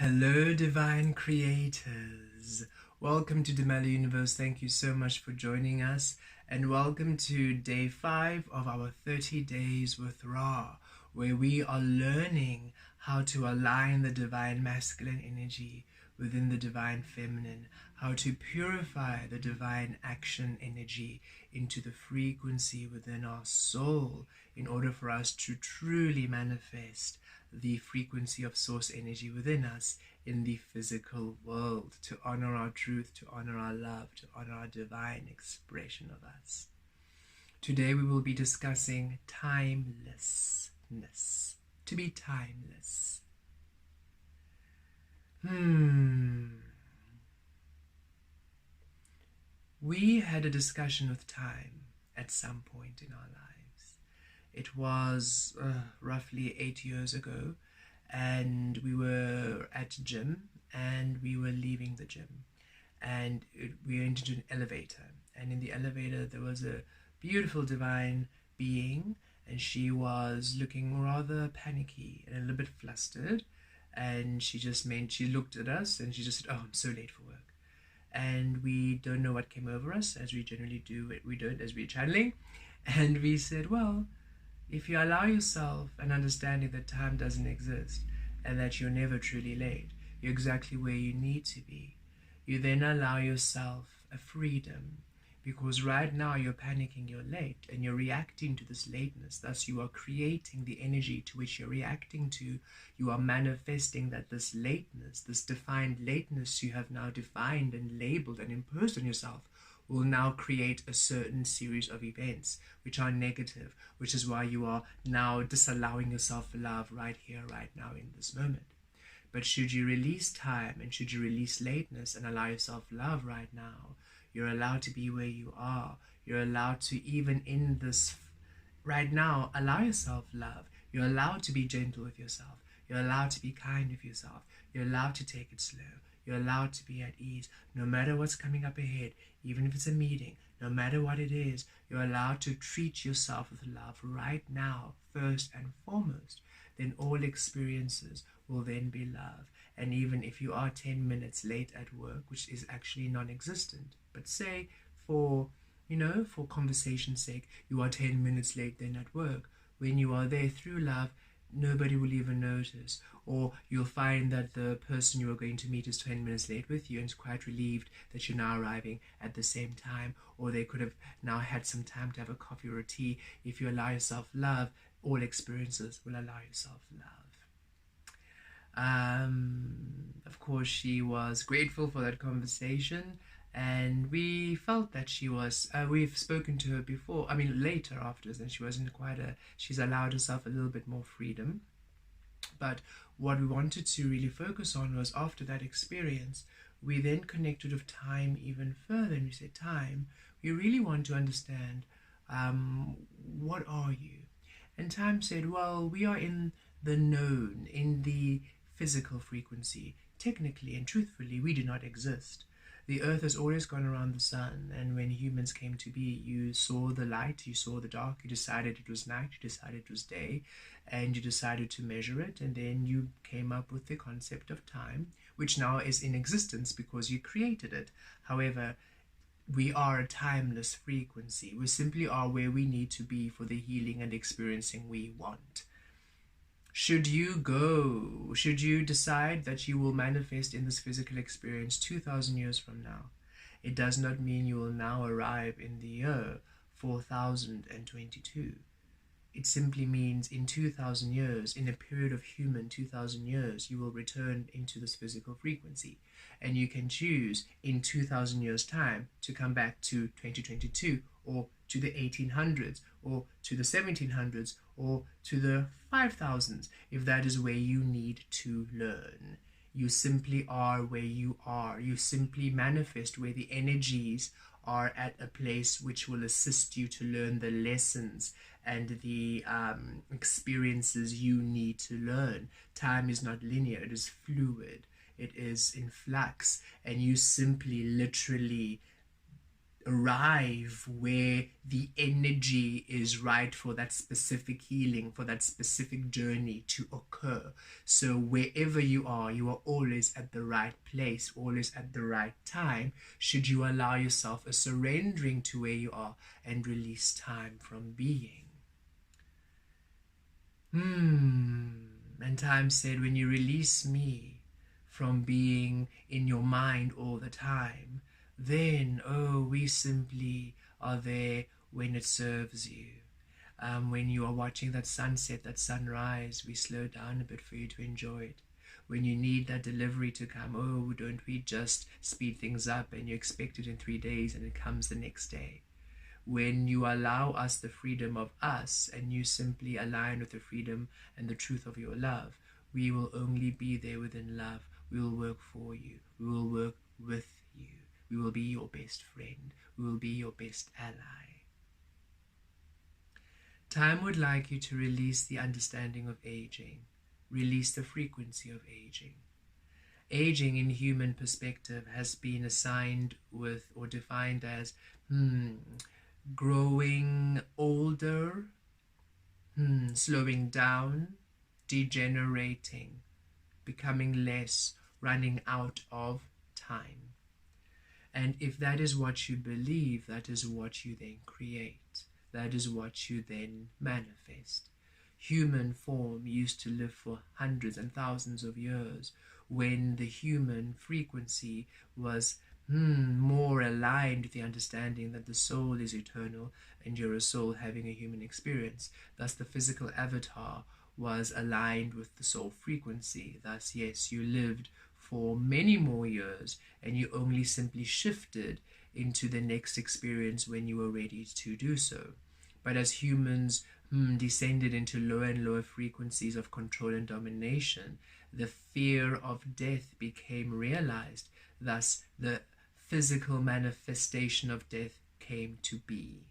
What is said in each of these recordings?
Hello, divine creators. Welcome to the Mala Universe. Thank you so much for joining us, and welcome to day 5 of our 30 days with Ra, where we are learning how to align the divine masculine energy within the divine feminine, how to purify the divine action energy into the frequency within our soul in order for us to truly manifest the frequency of source energy within us in the physical world, to honor our truth, to honor our love, to honor our divine expression of us. Today we will be discussing timelessness, to be timeless. We had a discussion with time at some point in our lives. It was roughly 8 years ago, and we were at a gym, and we were leaving the gym, and we entered an elevator, and in the elevator there was a beautiful divine being, and she was looking rather panicky and a little bit flustered, and she looked at us and she just said, "Oh, I'm so late for work." And we don't know what came over us, as we generally do, we don't, as we're channeling, and we said, well, if you allow yourself an understanding that time doesn't exist and that you're never truly late, you're exactly where you need to be, you then allow yourself a freedom, because right now you're panicking, you're late, and you're reacting to this lateness. Thus you are creating the energy to which you're reacting to. You are manifesting that this lateness, this defined lateness you have now defined and labeled and imposed on yourself, will now create a certain series of events which are negative, which is why you are now disallowing yourself love right here, right now, in this moment. But should you release time, and should you release lateness and allow yourself love right now, you're allowed to be where you are. You're allowed to, even in this right now, allow yourself love. You're allowed to be gentle with yourself. You're allowed to be kind with yourself. You're allowed to take it slow. You're allowed to be at ease, no matter what's coming up ahead, even if it's a meeting, no matter what it is. You're allowed to treat yourself with love right now, first and foremost. Then all experiences will then be love. And even if you are 10 minutes late at work, which is actually non-existent, but say for conversation's sake, you are 10 minutes late then at work, when you are there through love, nobody will even notice. Or you'll find that the person you are going to meet is 10 minutes late with you and is quite relieved that you're now arriving at the same time, or they could have now had some time to have a coffee or a tea. If you allow yourself love, all experiences will allow yourself love. Of course, she was grateful for that conversation, and we felt that she was, we've spoken to her before, later afterwards, and she's allowed herself a little bit more freedom. But what we wanted to really focus on was, after that experience, we then connected with time even further, and we said, time, we really want to understand, what are you? And time said, well, we are in the known, in the physical frequency. Technically and truthfully, we do not exist. The earth has always gone around the sun, and when humans came to be, you saw the light, you saw the dark, you decided it was night, you decided it was day, and you decided to measure it, and then you came up with the concept of time, which now is in existence because you created it. However, we are a timeless frequency. We simply are where we need to be for the healing and experiencing we want. Should you decide that you will manifest in this physical experience 2,000 years from now, it does not mean you will now arrive in the year 4022. It simply means in 2,000 years, in a period of human 2,000 years, you will return into this physical frequency. And you can choose in 2,000 years' time to come back to 2022, or to the 1800s, or to the 1700s, or to the 5000s, if that is where you need to learn. You simply are where you are. You simply manifest where the energies are at a place which will assist you to learn the lessons and the experiences you need to learn. Time is not linear, it is fluid, it is in flux, and you simply literally arrive where the energy is right for that specific healing, for that specific journey to occur. So wherever you are always at the right place, always at the right time, should you allow yourself a surrendering to where you are and release time from being. And time said, when you release me from being in your mind all the time, then, we simply are there when it serves you. When you are watching that sunset, that sunrise, we slow down a bit for you to enjoy it. When you need that delivery to come, don't we just speed things up and you expect it in 3 days and it comes the next day. When you allow us the freedom of us and you simply align with the freedom and the truth of your love, we will only be there within love. We will work for you. We will work with you. We will be your best friend. We will be your best ally. Time would like you to release the understanding of aging. Release the frequency of aging. Aging in human perspective has been assigned with or defined as growing older, slowing down, degenerating, becoming less, running out of time. And if that is what you believe, that is what you then create. That is what you then manifest. Human form used to live for hundreds and thousands of years when the human frequency was more aligned with the understanding that the soul is eternal and you're a soul having a human experience. Thus the physical avatar was aligned with the soul frequency. Thus, yes, you lived for many more years and you only simply shifted into the next experience when you were ready to do so. But as humans descended into lower and lower frequencies of control and domination, the fear of death became realized. Thus, the physical manifestation of death came to be.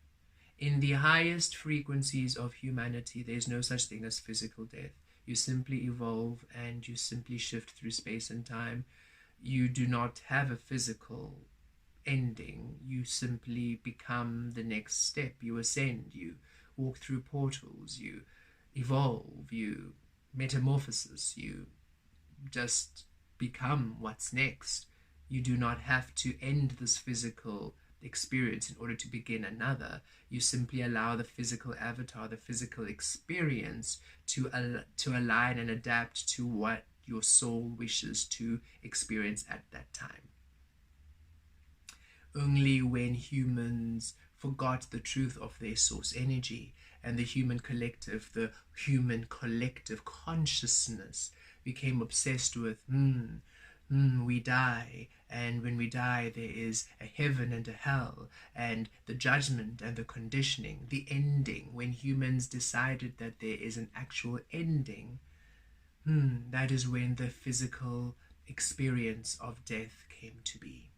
In the highest frequencies of humanity, there is no such thing as physical death. You simply evolve and you simply shift through space and time. You do not have a physical ending. You simply become the next step. You ascend, you walk through portals, you evolve, you metamorphosis, you just become what's next. You do not have to end this physical experience in order to begin another. You simply allow the physical avatar, the physical experience to align and adapt to what your soul wishes to experience at that time. Only when humans forgot the truth of their source energy and the human collective consciousness became obsessed with we die, and when we die there is a heaven and a hell, and the judgment and the conditioning, the ending. When humans decided that there is an actual ending, that is when the physical experience of death came to be.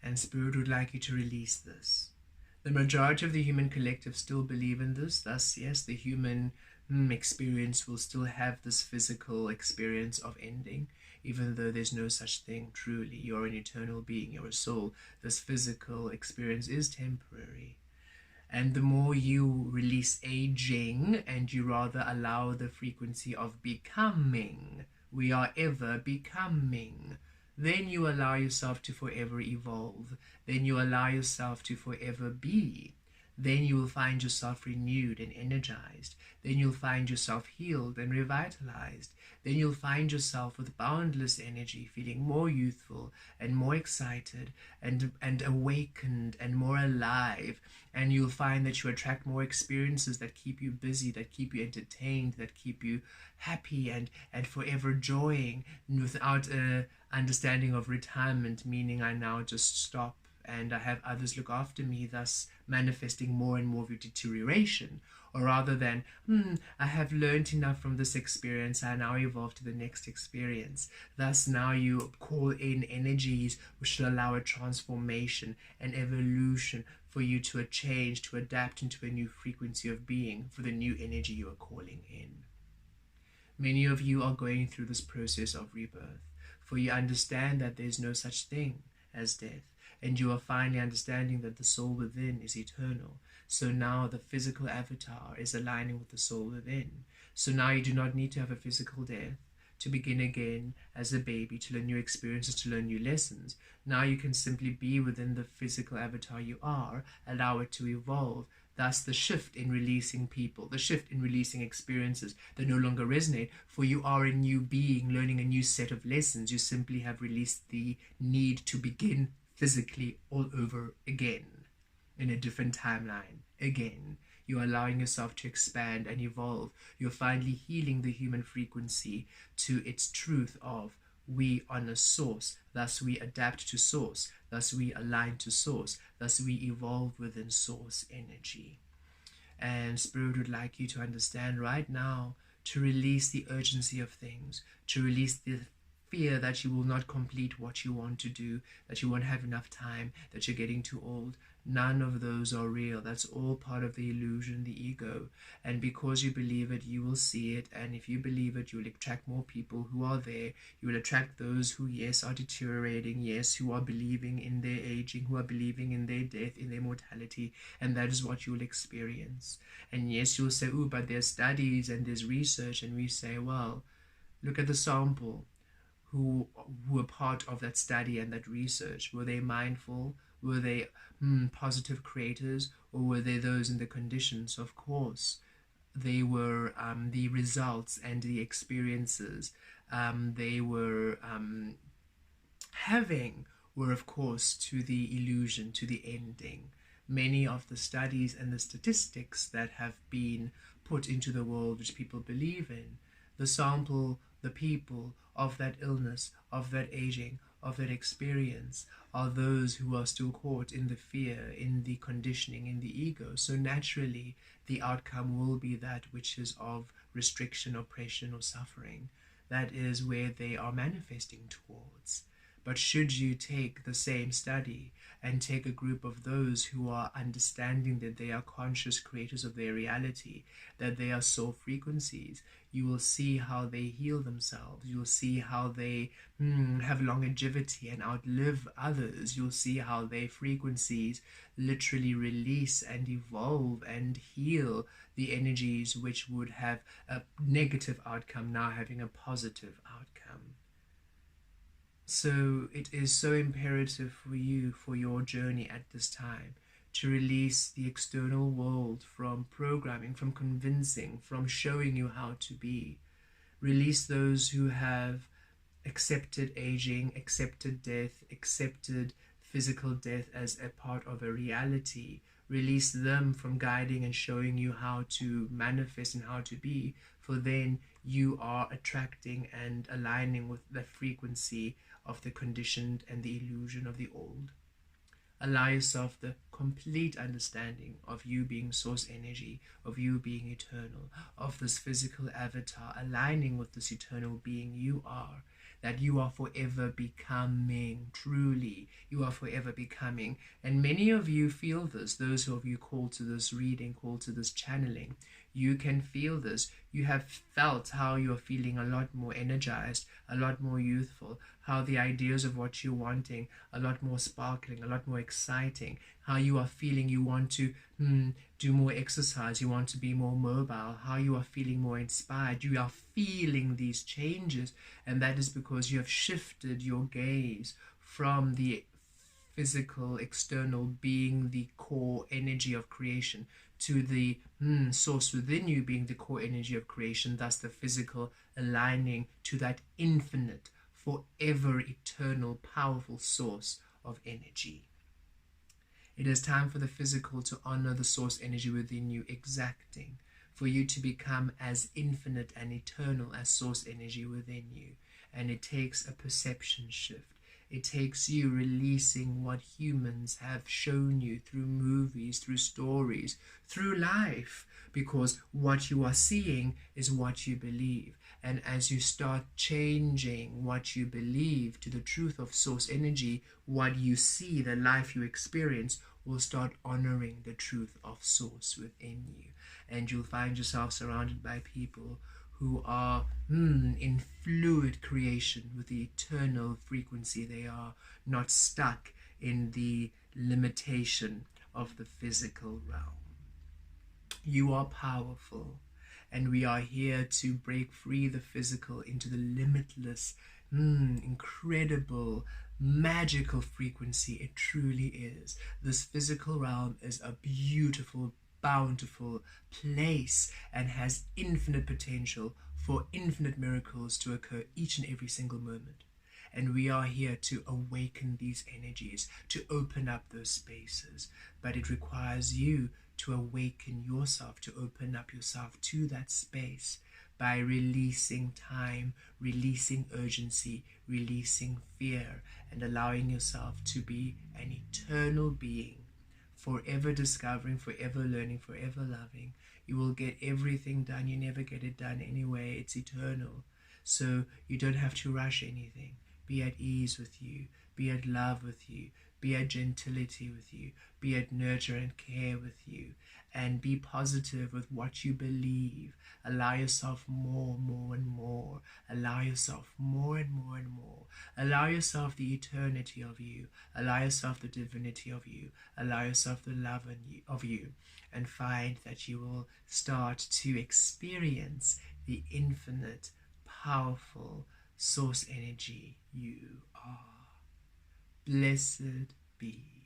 And Spirit would like you to release this. The majority of the human collective still believe in this. Thus, yes, the human experience will still have this physical experience of ending, even though there's no such thing truly. You're an eternal being, you're a soul. This physical experience is temporary. And the more you release aging and you rather allow the frequency of becoming, we are ever becoming, then you allow yourself to forever evolve. Then you allow yourself to forever be. Then you will find yourself renewed and energized. Then you'll find yourself healed and revitalized. Then you'll find yourself with boundless energy, feeling more youthful and more excited and awakened and more alive. And you'll find that you attract more experiences that keep you busy, that keep you entertained, that keep you happy and forever joying, without a understanding of retirement, meaning I now just stop and I have others look after me, thus manifesting more and more of your deterioration. Or rather than, I have learned enough from this experience, I now evolve to the next experience. Thus now you call in energies which should allow a transformation, an evolution, for you to change, to adapt into a new frequency of being, for the new energy you are calling in. Many of you are going through this process of rebirth, for you understand that there's no such thing as death. and you are finally understanding that the soul within is eternal. So now the physical avatar is aligning with the soul within. So now you do not need to have a physical death to begin again as a baby, to learn new experiences, to learn new lessons. Now you can simply be within the physical avatar you are, allow it to evolve. Thus, the shift in releasing people, the shift in releasing experiences that no longer resonate, for you are a new being learning a new set of lessons. You simply have released the need to begin physically all over again in a different timeline again. You're allowing yourself to expand and evolve. You're finally healing the human frequency to its truth of we honor source, thus we adapt to source, thus we align to source, thus we evolve within source energy. And Spirit would like you to understand right now to release the urgency of things, to release the fear that you will not complete what you want to do, that you won't have enough time, that you're getting too old. None of those are real. That's all part of the illusion, the ego. And because you believe it, you will see it. And if you believe it, you will attract more people who are there. You will attract those who, yes, are deteriorating, yes, who are believing in their aging, who are believing in their death, in their mortality. And that is what you will experience. And yes, you'll say, oh, but there's studies and there's research. And we say, well, look at the sample. Who were part of that study and that research? Were they mindful? Were they positive creators? Or were they those in the conditions? Of course, they were the results and the experiences they were having were, of course, to the illusion, to the ending. Many of the studies and the statistics that have been put into the world, which people believe in, the sample, the people of that illness, of that aging, of that experience, are those who are still caught in the fear, in the conditioning, in the ego. So naturally, the outcome will be that which is of restriction, oppression, or suffering. That is where they are manifesting towards. But should you take the same study and take a group of those who are understanding that they are conscious creators of their reality, that they are soul frequencies, you will see how they heal themselves. You'll see how they have longevity and outlive others. You'll see how their frequencies literally release and evolve and heal the energies which would have a negative outcome now having a positive outcome. So it is so imperative for you, for your journey at this time, to release the external world from programming, from convincing, from showing you how to be. Release those who have accepted aging, accepted death, accepted physical death as a part of a reality. Release them from guiding and showing you how to manifest and how to be, for then you are attracting and aligning with the frequency of the conditioned and the illusion of the old. Allow yourself the complete understanding of you being source energy, of you being eternal, of this physical avatar aligning with this eternal being you are, that you are forever becoming. Truly, you are forever becoming. And many of you feel this, those of you called to this reading, called to this channeling. You can feel this. You have felt how you are feeling a lot more energized, a lot more youthful, how the ideas of what you're wanting, a lot more sparkling, a lot more exciting, how you are feeling you want to do more exercise, you want to be more mobile, how you are feeling more inspired. You are feeling these changes, and that is because you have shifted your gaze from the physical, external being the core energy of creation to the source within you being the core energy of creation, thus the physical aligning to that infinite, forever eternal, powerful source of energy. It is time for the physical to honor the source energy within you, exacting for you to become as infinite and eternal as source energy within you. And it takes a perception shift. It takes you releasing what humans have shown you through movies, through stories, through life, because what you are seeing is what you believe. And as you start changing what you believe to the truth of source energy, what you see, the life you experience, will start honoring the truth of source within you. And you'll find yourself surrounded by people who are in fluid creation with the eternal frequency. They are not stuck in the limitation of the physical realm. You are powerful, and we are here to break free the physical into the limitless, incredible, magical frequency it truly is. This physical realm is a beautiful, bountiful place and has infinite potential for infinite miracles to occur each and every single moment. And we are here to awaken these energies, to open up those spaces. But it requires you to awaken yourself, to open up yourself to that space by releasing time, releasing urgency, releasing fear, and allowing yourself to be an eternal being, forever discovering, forever learning, forever loving. You will get everything done. You never get it done anyway. It's eternal. So you don't have to rush anything. Be at ease with you. Be at love with you. Be at gentility with you. Be at nurture and care with you. And be positive with what you believe. Allow yourself more and more. Allow yourself more and more and more. Allow yourself the eternity of you. Allow yourself the divinity of you. Allow yourself the love of you. And find that you will start to experience the infinite, powerful source energy you are. Blessed be.